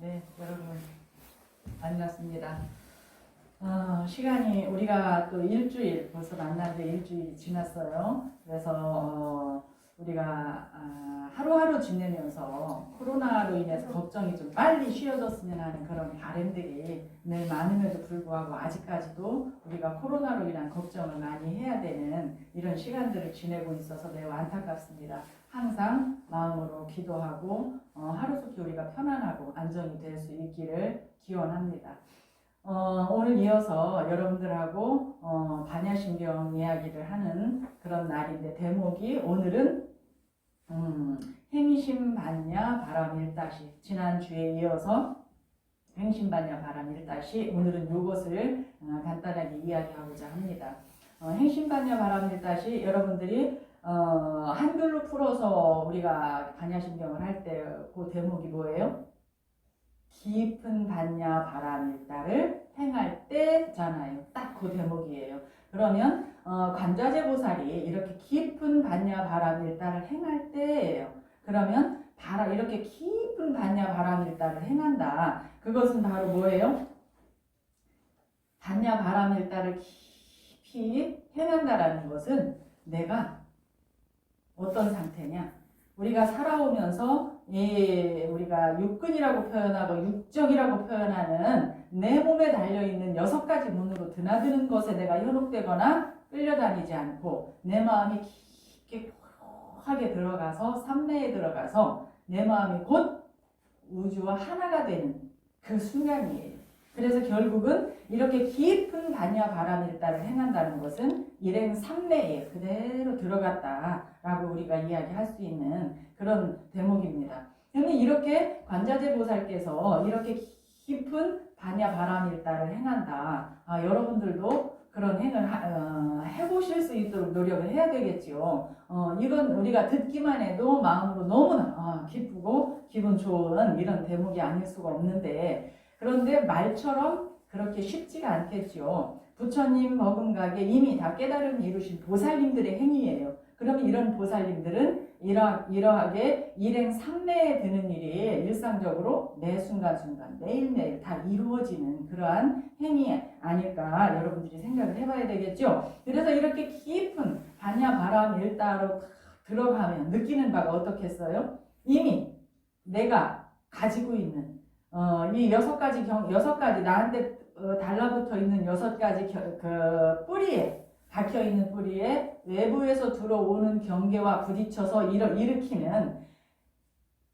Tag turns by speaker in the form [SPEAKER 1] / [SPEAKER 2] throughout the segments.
[SPEAKER 1] 네, 여러분 만났습니다. 시간이 우리가 또 일주일 벌써 만난 지 일주일이 지났어요. 그래서 우리가 하루하루 지내면서 코로나로 인해서 걱정이 좀 빨리 쉬어졌으면 하는 그런 바람들이 늘 많음에도 불구하고 아직까지도 우리가 코로나로 인한 걱정을 많이 해야 되는 이런 시간들을 지내고 있어서 매우 안타깝습니다. 항상 마음으로 기도하고 하루속히 우리가 편안하고 안정이 될 수 있기를 기원합니다. 오늘 이어서 여러분들하고 반야신경 이야기를 하는 그런 날인데, 대목이 오늘은 행심반야 바람일다시, 지난주에 이어서 행심반야 바람일다시, 오늘은 이것을 간단하게 이야기하고자 합니다. 행심반야 바람일다시, 여러분들이 한글로 풀어서 우리가 반야신경을 할 때 그 대목이 뭐예요? 깊은 반야 바람일다를 행할 때잖아요. 딱 그 대목이에요. 그러면 관자재 보살이 이렇게 깊은 반야 바람일다를 행할 때예요. 그러면 이렇게 깊은 반야 바람일다를 행한다. 그것은 바로 뭐예요? 반야 바람일다를 깊이 행한다라는 것은 내가 어떤 상태냐? 우리가 살아오면서 우리가 육근이라고 표현하고 육정이라고 표현하는 내 몸에 달려있는 6가지 문으로 드나드는 것에 내가 현혹되거나 끌려다니지 않고, 내 마음이 깊게 고하게 들어가서 삼매에 들어가서 내 마음이 곧 우주와 하나가 되는 그 순간이에요. 그래서 결국은 이렇게 깊은 반야 바람일다를 행한다는 것은 일행 삼매에 그대로 들어갔다라고 우리가 이야기할 수 있는 그런 대목입니다. 그러면 이렇게 관자재 보살께서 이렇게 깊은 반야 바람일다를 행한다. 여러분들도 그런 행을 해보실 수 있도록 노력을 해야 되겠죠. 이건 우리가 듣기만 해도 마음으로 너무나 기쁘고 기분 좋은 이런 대목이 아닐 수가 없는데, 그런데 말처럼 그렇게 쉽지가 않겠죠. 부처님 버금가게 이미 다 깨달음을 이루신 보살님들의 행위예요. 그러면 이런 보살님들은 이러하게 일행 삼매에 드는 일이 일상적으로 매 순간순간 매일매일 다 이루어지는 그러한 행위 아닐까 여러분들이 생각을 해봐야 되겠죠. 그래서 이렇게 깊은 반야 바람일다로 들어가면 느끼는 바가 어떻겠어요? 이미 내가 가지고 있는 이 6가지 나한테 달라붙어 있는 6가지 그 뿌리에, 박혀 있는 뿌리에 외부에서 들어오는 경계와 부딪혀서 일으키는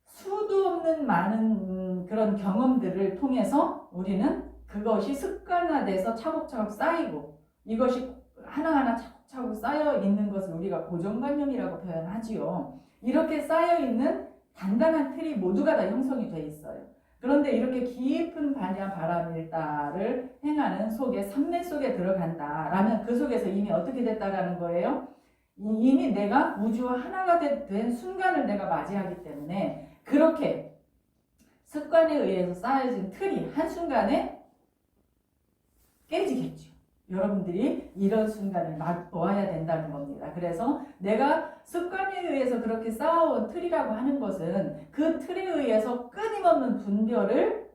[SPEAKER 1] 수도 없는 많은 그런 경험들을 통해서 우리는 그것이 습관화돼서 차곡차곡 쌓이고, 이것이 하나하나 차곡차곡 쌓여 있는 것을 우리가 고정관념이라고 표현하지요. 이렇게 쌓여 있는 단단한 틀이 모두가 다 형성이 돼 있어요. 그런데 이렇게 깊은 반야 바람일다를 행하는 속에, 삼매 속에 들어간다라면 그 속에서 이미 어떻게 됐다라는 거예요? 이미 내가 우주와 하나가 된 순간을 내가 맞이하기 때문에 그렇게 습관에 의해서 쌓여진 틀이 한순간에 깨지겠죠. 여러분들이 이런 순간을 맛보아야 된다는 겁니다. 그래서 내가 습관에 의해서 그렇게 쌓아온 틀이라고 하는 것은 그 틀에 의해서 끊임없는 분별을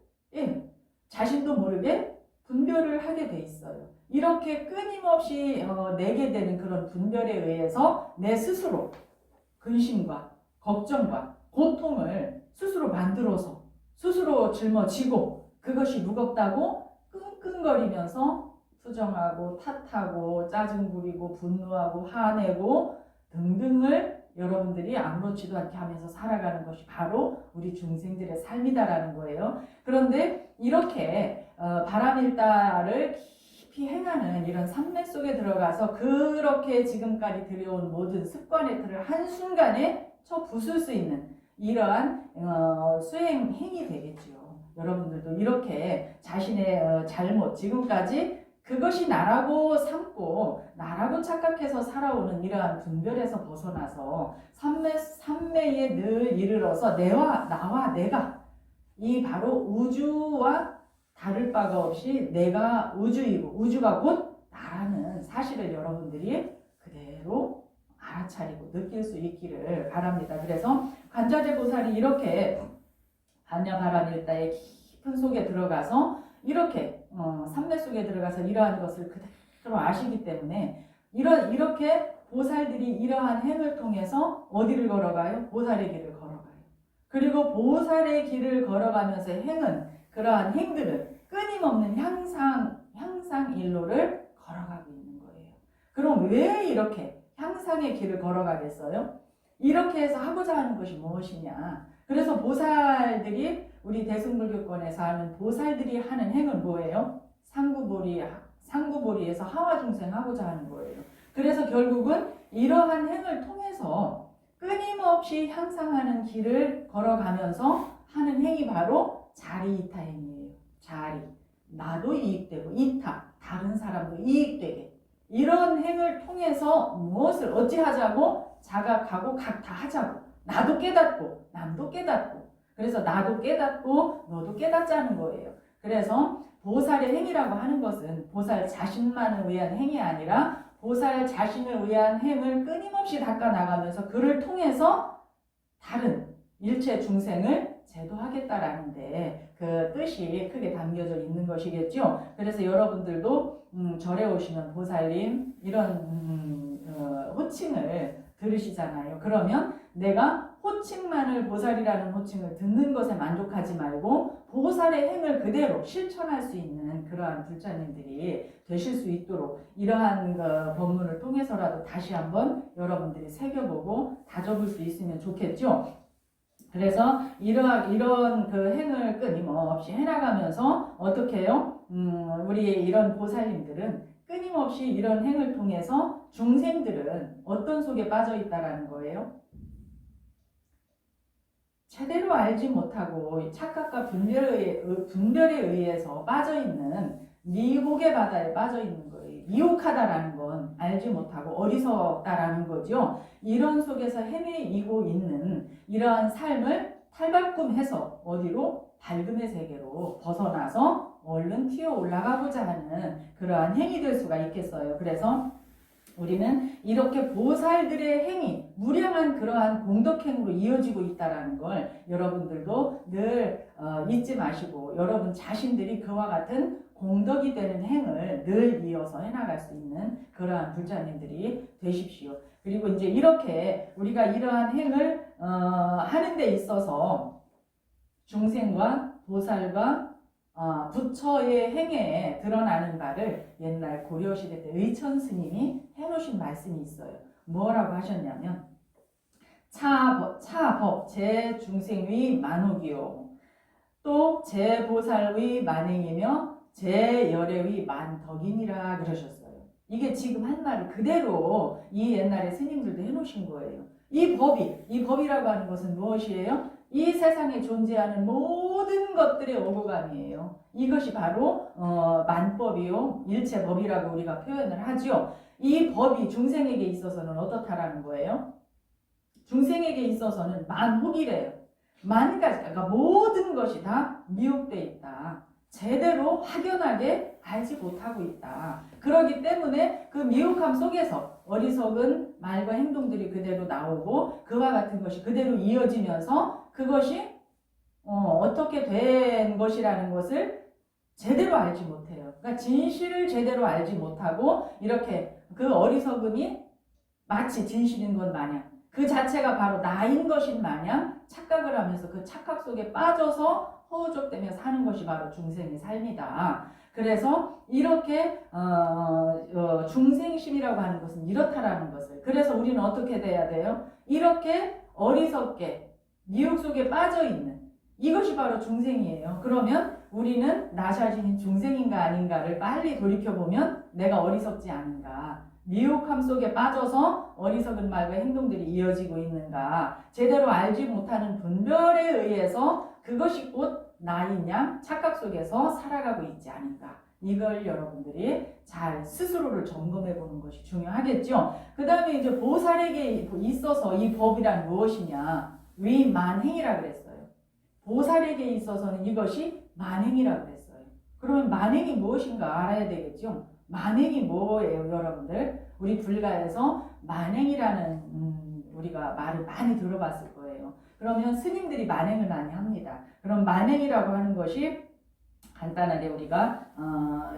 [SPEAKER 1] 자신도 모르게 분별을 하게 돼 있어요. 이렇게 끊임없이 내게 되는 그런 분별에 의해서 내 스스로 근심과 걱정과 고통을 스스로 만들어서 스스로 짊어지고, 그것이 무겁다고 끙끙거리면서 투정하고 탓하고 짜증 부리고 분노하고 화내고 등등을 여러분들이 아무렇지도 않게 하면서 살아가는 것이 바로 우리 중생들의 삶이다라는 거예요. 그런데 이렇게 바람일다를 깊이 행하는 이런 삼매 속에 들어가서 그렇게 지금까지 들여온 모든 습관의 틀을 한순간에 부술 수 있는 이러한 수행 행위 되겠죠. 여러분들도 이렇게 자신의 잘못, 지금까지 그것이 나라고 삼고 나라고 착각해서 살아오는 이러한 분별에서 벗어나서 삼매에 늘 이르러서 나와 내가 이 바로 우주와 다를 바가 없이 내가 우주이고 우주가 곧 나라는 사실을 여러분들이 그대로 알아차리고 느낄 수 있기를 바랍니다. 그래서 관자재 보살이 이렇게 반야 바람일다에 깊은 속에 들어가서 이렇게 삼매 속에 들어가서 이러한 것을 그대로 아시기 때문에 이렇게 보살들이 이러한 행을 통해서 어디를 걸어가요? 보살의 길을 걸어가요. 그리고 보살의 길을 걸어가면서 행은 그러한 행들은 끊임없는 향상 일로를 걸어가고 있는 거예요. 그럼 왜 이렇게 향상의 길을 걸어가겠어요? 이렇게 해서 하고자 하는 것이 무엇이냐? 그래서 보살들이 우리 대승불교권에서 하는 보살들이 하는 행은 뭐예요? 상구보리에서 하와중생 하고자 하는 거예요. 그래서 결국은 이러한 행을 통해서 끊임없이 향상하는 길을 걸어가면서 하는 행이 바로 자리이타 행이에요. 자리. 나도 이익되고 이타. 다른 사람도 이익되게. 이런 행을 통해서 무엇을 어찌하자고? 자각하고 각다하자고. 나도 깨닫고 남도 깨닫고. 그래서 나도 깨닫고 너도 깨닫자는 거예요. 그래서 보살의 행이라고 하는 것은 보살 자신만을 위한 행이 아니라 보살 자신을 위한 행을 끊임없이 닦아나가면서 그를 통해서 다른 일체 중생을 제도하겠다라는데 그 뜻이 크게 담겨져 있는 것이겠죠. 그래서 여러분들도 절에 오시면 보살님 이런 호칭을 들으시잖아요. 그러면 내가 호칭만을 보살이라는 호칭을 듣는 것에 만족하지 말고 보살의 행을 그대로 실천할 수 있는 그러한 불자님들이 되실 수 있도록 이러한 법문을 통해서라도 다시 한번 여러분들이 새겨보고 다져볼 수 있으면 좋겠죠. 그래서 이런 그 행을 끊임없이 해나가면서 어떻게 해요? 우리 이런 보살님들은 끊임없이 이런 행을 통해서 중생들은 어떤 속에 빠져 있다라는 거예요? 제대로 알지 못하고 착각과 분별에 의해서 빠져있는 미혹의 바다에 빠져있는 거예요. 미혹하다라는 건 알지 못하고 어리석다라는 거죠. 이런 속에서 헤매이고 있는 이러한 삶을 탈바꿈해서 어디로? 밝음의 세계로 벗어나서 얼른 튀어 올라가고자 하는 그러한 행이 될 수가 있겠어요. 그래서 우리는 이렇게 보살들의 행이 무량한 그러한 공덕행으로 이어지고 있다는 걸 여러분들도 늘 잊지 마시고 여러분 자신들이 그와 같은 공덕이 되는 행을 늘 이어서 해나갈 수 있는 그러한 불자님들이 되십시오. 그리고 이제 이렇게 우리가 이러한 행을 하는 데 있어서 중생과 보살과 부처의 행에 드러나는 바를 옛날 고려시대 때 의천 스님이 해놓으신 말씀이 있어요. 뭐라고 하셨냐면 차법 제중생의 만옥이요 또 제보살의 만행이며 제열애의 만덕이니라 그러셨어요. 이게 지금 한 말을 그대로 이 옛날에 스님들도 해놓으신 거예요. 이 법이라고 하는 것은 무엇이에요? 이 세상에 존재하는 모든 것들의 오고감이에요. 이것이 바로 만법이요 일체법이라고 우리가 표현을 하죠. 이 법이 중생에게 있어서는 어떻다라는 거예요? 중생에게 있어서는 만혹이래요. 만가지, 그러니까 모든 것이 다 미혹되어 있다. 제대로 확연하게 알지 못하고 있다. 그렇기 때문에 그 미혹함 속에서 어리석은 말과 행동들이 그대로 나오고 그와 같은 것이 그대로 이어지면서 그것이 어떻게 된 것이라는 것을 제대로 알지 못해요. 그러니까 진실을 제대로 알지 못하고 이렇게 그 어리석음이 마치 진실인 것 마냥 그 자체가 바로 나인 것인 마냥 착각을 하면서 그 착각 속에 빠져서 허우적대며 사는 것이 바로 중생의 삶이다. 그래서 이렇게 중생심이라고 하는 것은 이렇다라는 것을 그래서 우리는 어떻게 돼야 돼요? 이렇게 어리석게 미혹 속에 빠져있는 이것이 바로 중생이에요. 그러면 우리는 나 자신이 중생인가 아닌가를 빨리 돌이켜보면 내가 어리석지 않은가 미혹함 속에 빠져서 어리석은 말과 행동들이 이어지고 있는가 제대로 알지 못하는 분별에 의해서 그것이 곧 나이냐 착각 속에서 살아가고 있지 않은가 이걸 여러분들이 잘 스스로를 점검해 보는 것이 중요하겠죠. 그 다음에 이제 보살에게 있어서 이 법이란 무엇이냐 위만행이라 그랬어요. 보살에게 있어서는 이것이 만행이라 그랬어요. 그러면 만행이 무엇인가 알아야 되겠죠. 만행이 뭐예요 여러분들? 우리 불가에서 만행이라는 우리가 말을 많이 들어봤을 거예요. 그러면 스님들이 만행을 많이 합니다. 그럼 만행이라고 하는 것이 간단하게 우리가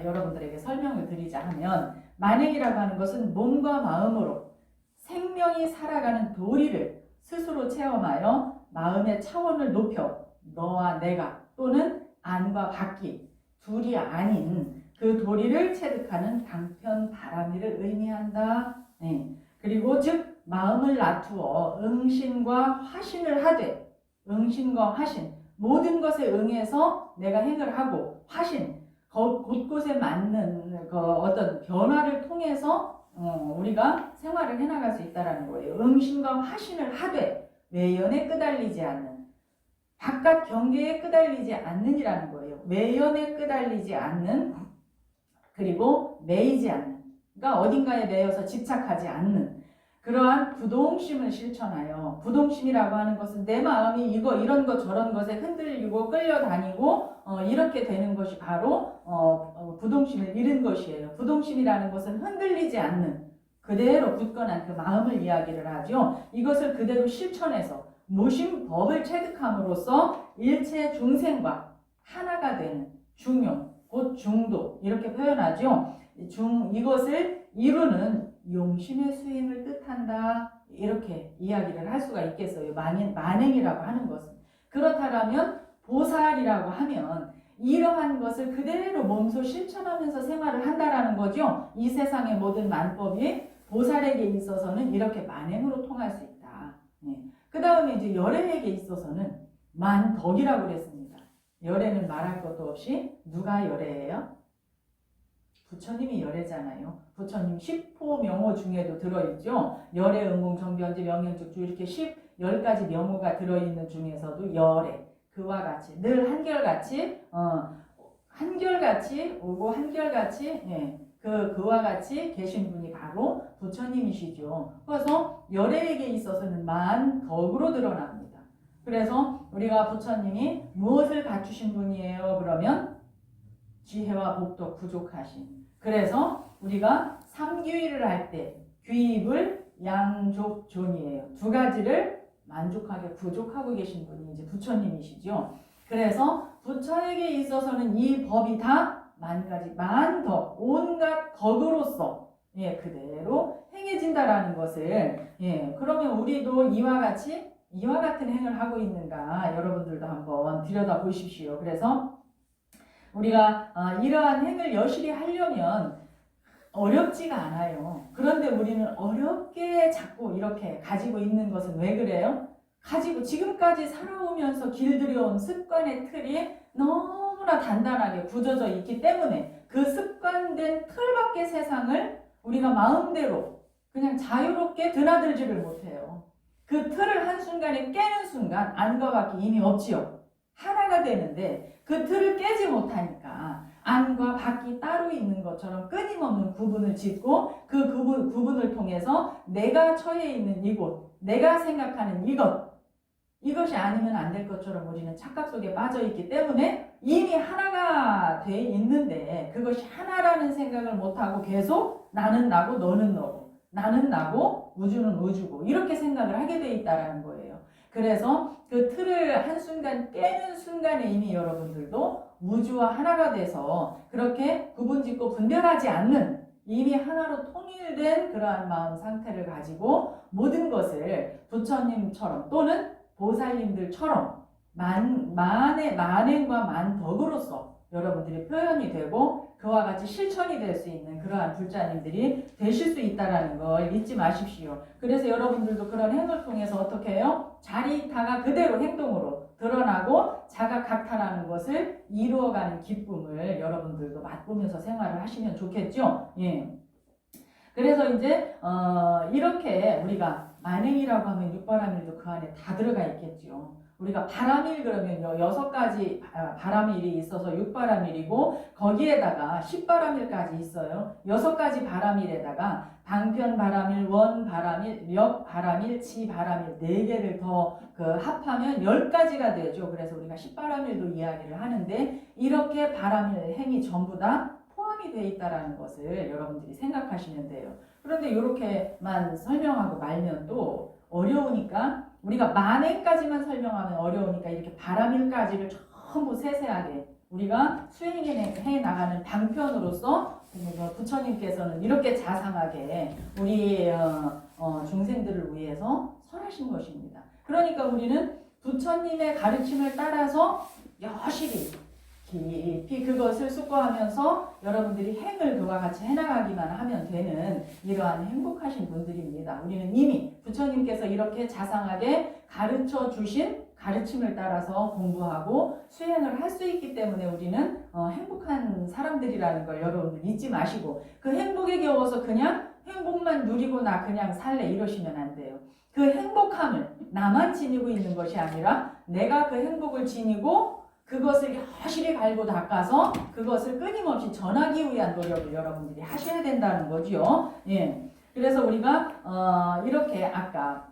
[SPEAKER 1] 여러분들에게 설명을 드리자 하면 만행이라고 하는 것은 몸과 마음으로 생명이 살아가는 도리를 스스로 체험하여 마음의 차원을 높여 너와 내가 또는 안과 밖이 둘이 아닌 그 도리를 체득하는 방편 바람이를 의미한다. 네. 그리고 즉 마음을 낮추어 응신과 화신을 하되 응신과 화신 모든 것에 응해서 내가 행을 하고 화신 곳곳에 맞는 그 어떤 변화를 통해서 우리가 생활을 해나갈 수 있다는 거예요. 응신과 화신을 하되 외연에 끄달리지 않는 바깥 경계에 끄달리지 않는이라는 거예요. 외연에 끄달리지 않는 그리고 매이지 않는 그러니까 어딘가에 매여서 집착하지 않는 그러한 부동심을 실천하여 부동심이라고 하는 것은 내 마음이 이런 것 저런 것에 흔들리고 끌려다니고 이렇게 되는 것이 바로 부동심을 잃은 것이에요. 부동심이라는 것은 흔들리지 않는 그대로 굳건한 그 마음을 이야기를 하죠. 이것을 그대로 실천해서 무심법을 체득함으로써 일체 중생과 하나가 되는 중용, 곧 중도 이렇게 표현하죠. 이것을 이루는 용심의 수행을 뜻한다. 이렇게 이야기를 할 수가 있겠어요. 만행이라고 하는 것은. 그렇다면 보살이라고 하면 이러한 것을 그대로 몸소 실천하면서 생활을 한다라는 거죠. 이 세상의 모든 만법이 보살에게 있어서는 이렇게 만행으로 통할 수 있다. 네. 그 다음에 이제 열애에게 있어서는 만덕이라고 그랬습니다. 열애는 말할 것도 없이 누가 열애예요? 부처님이 열애잖아요. 부처님 10호 명호 중에도 들어있죠. 열애, 응공, 정변지, 명현죽주 이렇게 10가지 명호가 들어있는 중에서도 열애 그와 같이 늘 한결같이 한결같이 오고 한결같이 그와 같이 계신 분이 바로 부처님이시죠. 그래서 열애에게 있어서는 만덕으로 드러납니다. 그래서 우리가 부처님이 무엇을 갖추신 분이에요? 그러면 지혜와 복덕 부족하신. 그래서 우리가 삼규의를 할 때 규입을 양족존이에요. 두 가지를 만족하게 부족하고 계신 분이 이제 부처님이시죠. 그래서 부처에게 있어서는 이 법이 다 만가지 만덕 온갖 덕으로서 그대로 행해진다라는 것을 그러면 우리도 이와 같은 행을 하고 있는가 여러분들도 한번 들여다 보십시오. 그래서 우리가 이러한 행을 여실히 하려면 어렵지가 않아요. 그런데 우리는 어렵게 자꾸 이렇게 가지고 있는 것은 왜 그래요? 가지고 지금까지 살아오면서 길들여온 습관의 틀이 너무나 단단하게 굳어져 있기 때문에 그 습관된 틀 밖의 세상을 우리가 마음대로 그냥 자유롭게 드나들지를 못해요. 그 틀을 한순간에 깨는 순간 안과 밖이 이미 없지요. 하나가 되는데 그 틀을 깨지 못하니까 안과 밖이 따로 있는 것처럼 끊임없는 구분을 짓고 그 구분을 통해서 내가 처해 있는 이곳, 내가 생각하는 이것이 아니면 안 될 것처럼 우리는 착각 속에 빠져 있기 때문에 이미 하나가 돼 있는데 그것이 하나라는 생각을 못하고 계속 나는 나고 너는 너고 나는 나고 우주는 우주고 이렇게 생각을 하게 돼 있다는 거예요. 그래서 그 틀을 한순간 깨는 순간에 이미 여러분들도 우주와 하나가 돼서 그렇게 구분짓고 분별하지 않는 이미 하나로 통일된 그러한 마음 상태를 가지고 모든 것을 부처님처럼 또는 보살님들처럼 만행과 만덕으로서 여러분들이 표현이 되고 그와 같이 실천이 될 수 있는 그러한 불자님들이 되실 수 있다는 걸 잊지 마십시오. 그래서 여러분들도 그런 행을 통해서 어떻게 해요? 자리타가 그대로 행동으로 드러나고 자가각탈하는 것을 이루어가는 기쁨을 여러분들도 맛보면서 생활을 하시면 좋겠죠? 그래서 이제 이렇게 우리가 만행이라고 하면 육바라밀도 그 안에 다 들어가 있겠죠. 우리가 바라밀 그러면 6가지 바라밀이 있어서 6바라밀이고 거기에다가 10바라밀까지 있어요. 6가지 바라밀에다가 방편바라밀, 원바라밀, 력바라밀, 지바라밀 4개를 더 합하면 10가지가 되죠. 그래서 우리가 10바라밀도 이야기를 하는데 이렇게 바라밀 행이 전부 다 포함이 되어 있다는 것을 여러분들이 생각하시면 돼요. 그런데 이렇게만 설명하고 말면 또 어려우니까 우리가 만행까지만 설명하면 어려우니까 이렇게 바라밀까지를 전부 세세하게 우리가 수행해 나가는 방편으로서 부처님께서는 이렇게 자상하게 우리 중생들을 위해서 설하신 것입니다. 그러니까 우리는 부처님의 가르침을 따라서 여실히 깊이 그것을 숙고하면서 여러분들이 행을 그와 같이 해나가기만 하면 되는 이러한 행복하신 분들입니다. 우리는 이미 부처님께서 이렇게 자상하게 가르쳐 주신 가르침을 따라서 공부하고 수행을 할 수 있기 때문에 우리는 행복한 사람들이라는 걸 여러분들 잊지 마시고, 그 행복에 겨워서 그냥 행복만 누리고 나 그냥 살래 이러시면 안 돼요. 그 행복함을 나만 지니고 있는 것이 아니라 내가 그 행복을 지니고 그것을 여실히 갈고 닦아서 그것을 끊임없이 전하기 위한 노력을 여러분들이 하셔야 된다는 거죠. 예. 그래서 우리가 이렇게 아까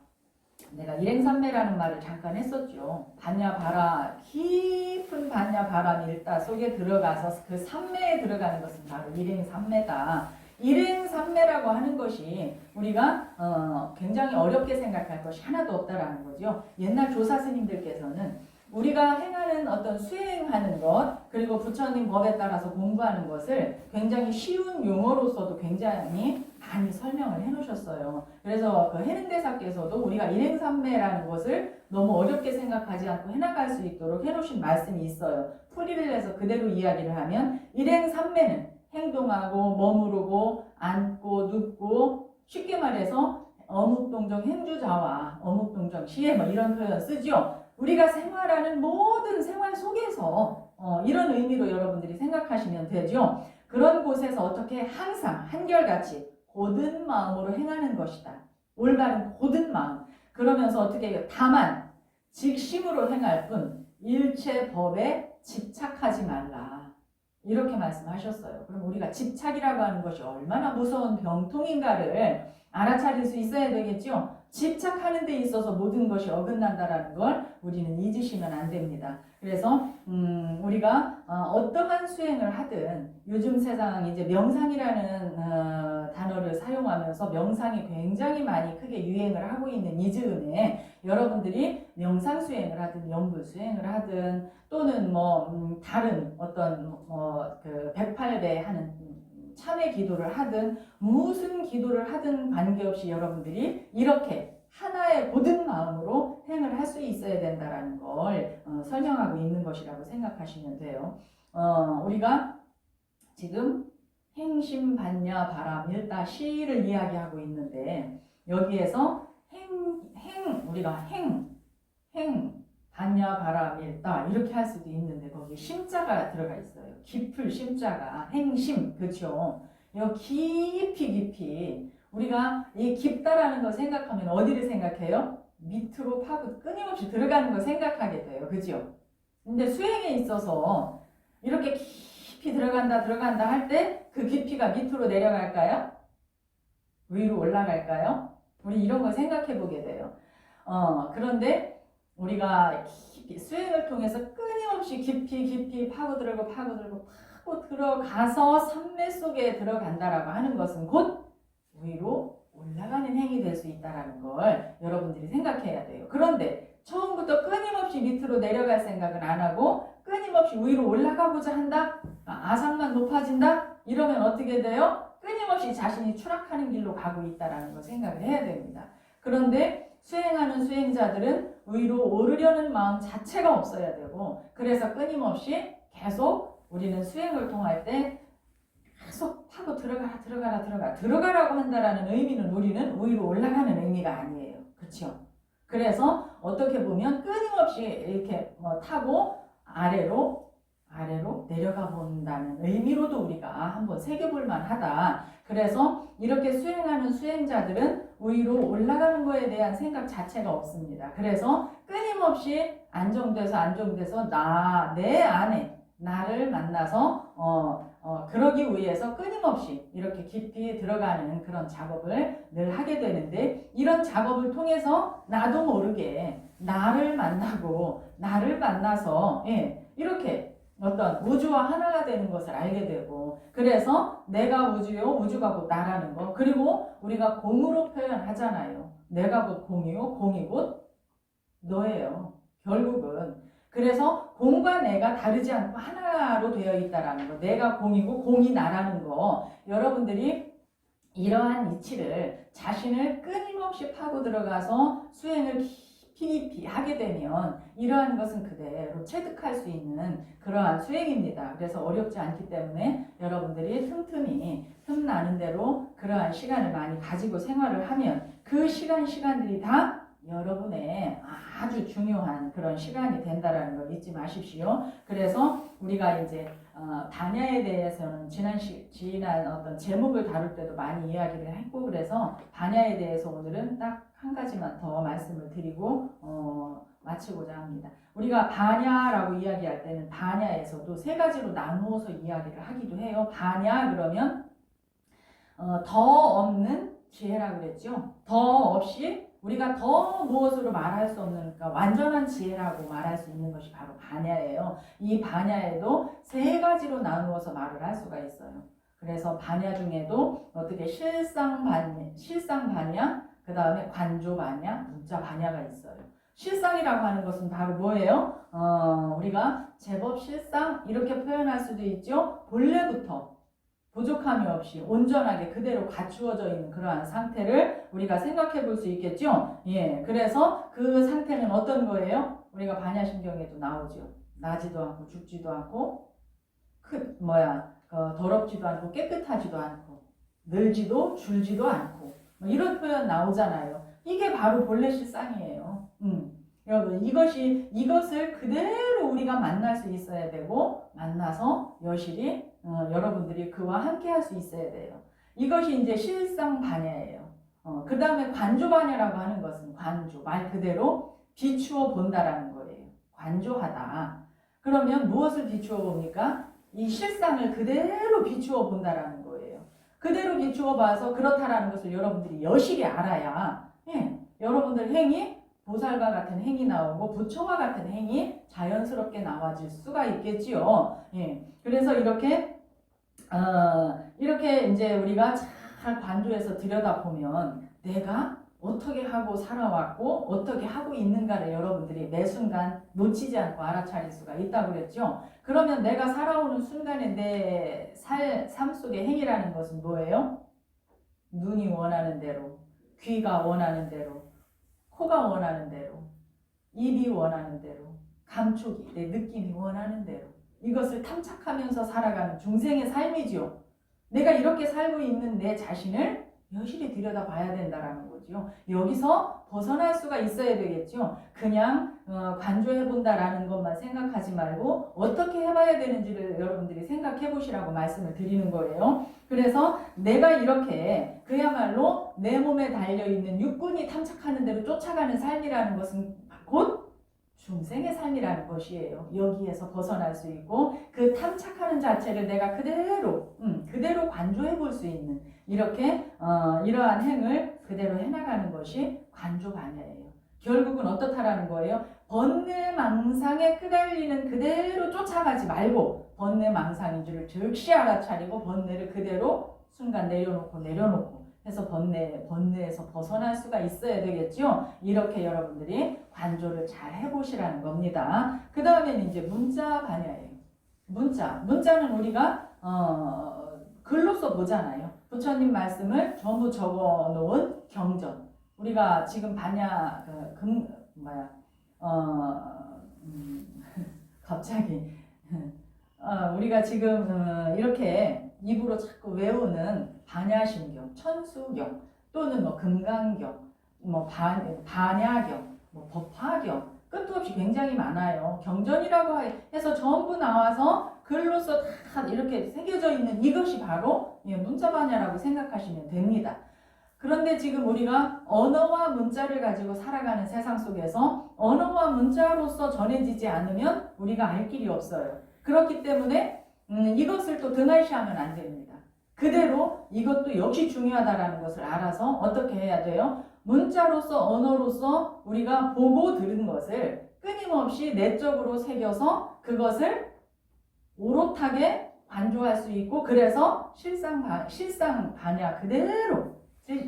[SPEAKER 1] 내가 일행삼매라는 말을 잠깐 했었죠. 반야바라, 깊은 반야바라밀다 속에 들어가서 그 삼매에 들어가는 것은 바로 일행삼매다. 일행삼매라고 하는 것이 우리가 굉장히 어렵게 생각할 것이 하나도 없다라는 거죠. 옛날 조사 스님들께서는 우리가 행하는 어떤 수행하는 것, 그리고 부처님 법에 따라서 공부하는 것을 굉장히 쉬운 용어로서도 굉장히 많이 설명을 해 놓으셨어요. 그래서 그 해능대사께서도 우리가 일행삼매라는 것을 너무 어렵게 생각하지 않고 해나갈 수 있도록 해 놓으신 말씀이 있어요. 풀이를 해서 그대로 이야기를 하면 일행삼매는 행동하고 머무르고 앉고 눕고, 쉽게 말해서 어묵동정 행주자와 어묵동정 시에 뭐 이런 표현 쓰죠. 우리가 생활하는 모든 생활 속에서 이런 의미로 여러분들이 생각하시면 되죠. 그런 곳에서 어떻게 항상 한결같이 고든 마음으로 행하는 것이다. 올바른 고든 마음. 그러면서 어떻게 해요? 다만 직심으로 행할 뿐 일체 법에 집착하지 말라. 이렇게 말씀하셨어요. 그럼 우리가 집착이라고 하는 것이 얼마나 무서운 병통인가를 알아차릴 수 있어야 되겠죠. 집착하는 데 있어서 모든 것이 어긋난다라는 걸 우리는 잊으시면 안 됩니다. 그래서 우리가 어떠한 수행을 하든 요즘 세상 이제 명상이라는 단어를 사용하면서 명상이 굉장히 많이 크게 유행을 하고 있는 이 즈음에 여러분들이 명상 수행을 하든 연불 수행을 하든 또는 뭐 다른 어떤 그 108배 하는 참회 기도를 하든 무슨 기도를 하든 관계없이 여러분들이 이렇게 하나의 고든 마음으로 행을 할 수 있어야 된다라는 걸 설명하고 있는 것이라고 생각하시면 돼요. 우리가 지금 행심반야 바람일다 시를 이야기하고 있는데 여기에서 우리가 반야 바람일다 이렇게 할 수도 있는데 거기 심자가 들어가 있어요. 깊을 심자가 행심, 그렇죠? 이거 깊이 우리가 이 깊다라는 거 생각하면 어디를 생각해요? 밑으로 파고 끊임없이 들어가는 거 생각하게 돼요. 그죠? 근데 수행에 있어서 이렇게 깊이 들어간다 할 때 그 깊이가 밑으로 내려갈까요? 위로 올라갈까요? 우리 이런 거 생각해 보게 돼요. 그런데 우리가 수행을 통해서 끊임없이 깊이 파고 들어가서 삼매 속에 들어간다라고 하는 것은 곧 위로 올라가는 행위 될 수 있다는 걸 여러분들이 생각해야 돼요. 그런데 처음부터 끊임없이 밑으로 내려갈 생각은 안 하고 끊임없이 위로 올라가고자 한다? 아상만 높아진다? 이러면 어떻게 돼요? 끊임없이 자신이 추락하는 길로 가고 있다는 걸 생각을 해야 됩니다. 그런데 수행하는 수행자들은 위로 오르려는 마음 자체가 없어야 되고, 그래서 끊임없이 계속 우리는 수행을 통할 때 계속 파고 들어가라고 한다라는 의미는 우리는 위로 올라가는 의미가 아니에요. 그렇죠? 그래서 어떻게 보면 끊임없이 이렇게 타고 아래로 내려가 본다는 의미로도 우리가 한번 새겨볼 만하다. 그래서 이렇게 수행하는 수행자들은 위로 올라가는 거에 대한 생각 자체가 없습니다. 그래서 끊임없이 안정돼서 내 안에 나를 만나서 그러기 위해서 끊임없이 이렇게 깊이 들어가는 그런 작업을 늘 하게 되는데, 이런 작업을 통해서 나도 모르게 나를 만나서 이렇게 어떤 우주와 하나가 되는 것을 알게 되고, 그래서 내가 우주요 우주가 곧 나라는 거, 그리고 우리가 공으로 표현하잖아요. 내가 곧 공이요 공이 곧 너예요. 결국은 그래서 공과 내가 다르지 않고 하나로 되어 있다라는 거. 내가 공이고 공이 나라는 거. 여러분들이 이러한 이치를 자신을 끊임없이 파고 들어가서 수행을 깊이 하게 되면 이러한 것은 그대로 체득할 수 있는 그러한 수행입니다. 그래서 어렵지 않기 때문에 여러분들이 틈틈이 틈나는 대로 그러한 시간을 많이 가지고 생활을 하면 그 시간들이 다 여러분의 아주 중요한 그런 시간이 된다라는 걸 잊지 마십시오. 그래서 우리가 이제 반야에 대해서는 지난 어떤 제목을 다룰 때도 많이 이야기를 했고, 그래서 반야에 대해서 오늘은 딱 한 가지만 더 말씀을 드리고 마치고자 합니다. 우리가 반야라고 이야기할 때는 반야에서도 세 가지로 나누어서 이야기를 하기도 해요. 반야 그러면 더 없는 지혜라고 그랬죠. 더 없이 우리가 더 무엇으로 말할 수 없는, 그러니까 완전한 지혜라고 말할 수 있는 것이 바로 반야예요. 이 반야에도 세 가지로 나누어서 말을 할 수가 있어요. 그래서 반야 중에도 어떻게 실상반야, 그 다음에 관조반야, 문자반야가 있어요. 실상이라고 하는 것은 바로 뭐예요? 우리가 제법 실상 이렇게 표현할 수도 있죠. 본래부터 부족함이 없이 온전하게 그대로 갖추어져 있는 그러한 상태를 우리가 생각해 볼 수 있겠죠. 예, 그래서 그 상태는 어떤 거예요? 우리가 반야심경에도 나오죠. 나지도 않고 죽지도 않고 더럽지도 않고 깨끗하지도 않고 늘지도 줄지도 않고 이런 표현 나오잖아요. 이게 바로 본래 실상이에요. 여러분 이것을 그대로 우리가 만날 수 있어야 되고, 만나서 여실히 여러분들이 그와 함께 할 수 있어야 돼요. 이것이 이제 실상반야예요. 그 다음에 관조반야라고 하는 것은 관조, 말 그대로 비추어 본다라는 거예요. 관조하다. 그러면 무엇을 비추어 봅니까? 이 실상을 그대로 비추어 본다라는 거예요. 그대로 비추어 봐서 그렇다라는 것을 여러분들이 여실히 알아야, 여러분들 행위, 보살과 같은 행위 나오고 부처와 같은 행위 자연스럽게 나와질 수가 있겠지요. 그래서 이렇게 이제 우리가 잘 관조해서 들여다보면 내가 어떻게 하고 살아왔고 어떻게 하고 있는가를 여러분들이 매 순간 놓치지 않고 알아차릴 수가 있다고 그랬죠. 그러면 내가 살아오는 순간에 내 삶 속의 행위라는 것은 뭐예요? 눈이 원하는 대로, 귀가 원하는 대로, 코가 원하는 대로, 입이 원하는 대로, 감촉이, 내 느낌이 원하는 대로 이것을 탐착하면서 살아가는 중생의 삶이지요. 내가 이렇게 살고 있는 내 자신을 여실히 들여다봐야 된다라는 거죠. 여기서 벗어날 수가 있어야 되겠죠. 그냥 관조해본다라는 것만 생각하지 말고 어떻게 해봐야 되는지를 여러분들이 생각해 보시라고 말씀을 드리는 거예요. 그래서 내가 이렇게 그야말로 내 몸에 달려있는 육군이 탐착하는 대로 쫓아가는 삶이라는 것은 곧 중생의 삶이라는 것이에요. 여기에서 벗어날 수 있고 그 탐착하는 자체를 내가 그대로 관조해 볼 수 있는 이렇게 이러한 행을 그대로 해나가는 것이 관조반야예요. 결국은 어떻다라는 거예요? 번뇌망상에 끄달리는 그대로 쫓아가지 말고 번뇌망상인 줄을 즉시 알아차리고 번뇌를 그대로 순간 내려놓고 해서 번뇌에서 벗어날 수가 있어야 되겠죠. 이렇게 여러분들이 관조를 잘 해보시라는 겁니다. 그 다음에는 이제 문자반야예요. 문자는 우리가 글로써 보잖아요. 부처님 말씀을 전부 적어놓은 경전. 우리가 지금 반야 갑자기 우리가 지금 이렇게 입으로 자꾸 외우는 반야심경, 천수경 또는 금강경, 반야경, 법화경 끝도 없이 굉장히 많아요. 경전이라고 해서 전부 나와서 글로써 다 이렇게 새겨져 있는 이것이 바로 문자반야라고 생각하시면 됩니다. 그런데 지금 우리가 언어와 문자를 가지고 살아가는 세상 속에서 언어와 문자로서 전해지지 않으면 우리가 알 길이 없어요. 그렇기 때문에 이것을 또 등한시하면 안 됩니다. 그대로 이것도 역시 중요하다라는 것을 알아서 어떻게 해야 돼요? 문자로서 언어로서 우리가 보고 들은 것을 끊임없이 내적으로 새겨서 그것을 오롯하게 관조할 수 있고, 그래서 실상반야 그대로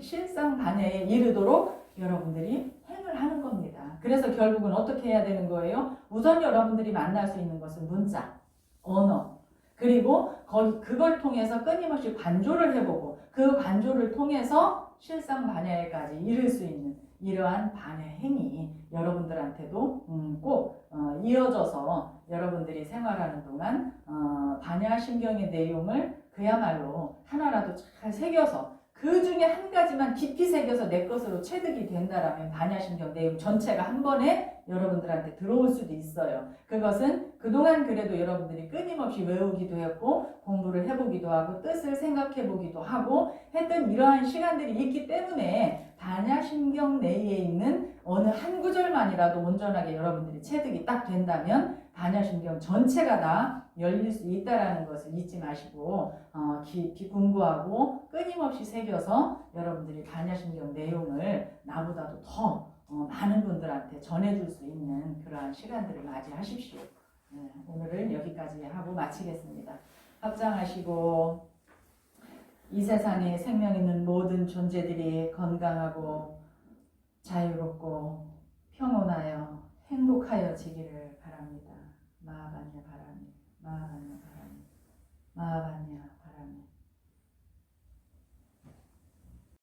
[SPEAKER 1] 실상반야에 이르도록 여러분들이 행을 하는 겁니다. 그래서 결국은 어떻게 해야 되는 거예요? 우선 여러분들이 만날 수 있는 것은 문자, 언어, 그리고 그걸 통해서 끊임없이 관조를 해보고 그 관조를 통해서 실상 반야에까지 이를 수 있는 이러한 반야 행위 여러분들한테도 꼭 이어져서 여러분들이 생활하는 동안 반야심경의 내용을 그야말로 하나라도 잘 새겨서 그 중에 한 가지만 깊이 새겨서 내 것으로 체득이 된다라면 반야심경 내용 전체가 한 번에 여러분들한테 들어올 수도 있어요. 그것은 그동안 그래도 여러분들이 끊임없이 외우기도 했고 공부를 해보기도 하고 뜻을 생각해보기도 하고 했던 이러한 시간들이 있기 때문에 반야심경 내에 있는 어느 한 구절만이라도 온전하게 여러분들이 체득이 딱 된다면 반야심경 전체가 다 열릴 수 있다는 것을 잊지 마시고 깊이 공부하고 끊임없이 새겨서 여러분들이 반야심경 내용을 나보다도 더 많은 분들한테 전해줄 수 있는 그러한 시간들을 맞이하십시오. 네, 오늘은 여기까지 하고 마치겠습니다. 합장하시고 이 세상에 생명 있는 모든 존재들이 건강하고 자유롭고 평온하여 행복하여지기를 바랍니다. 마하반야 바라미, 마하반야 바라미, 마하반야 바라미.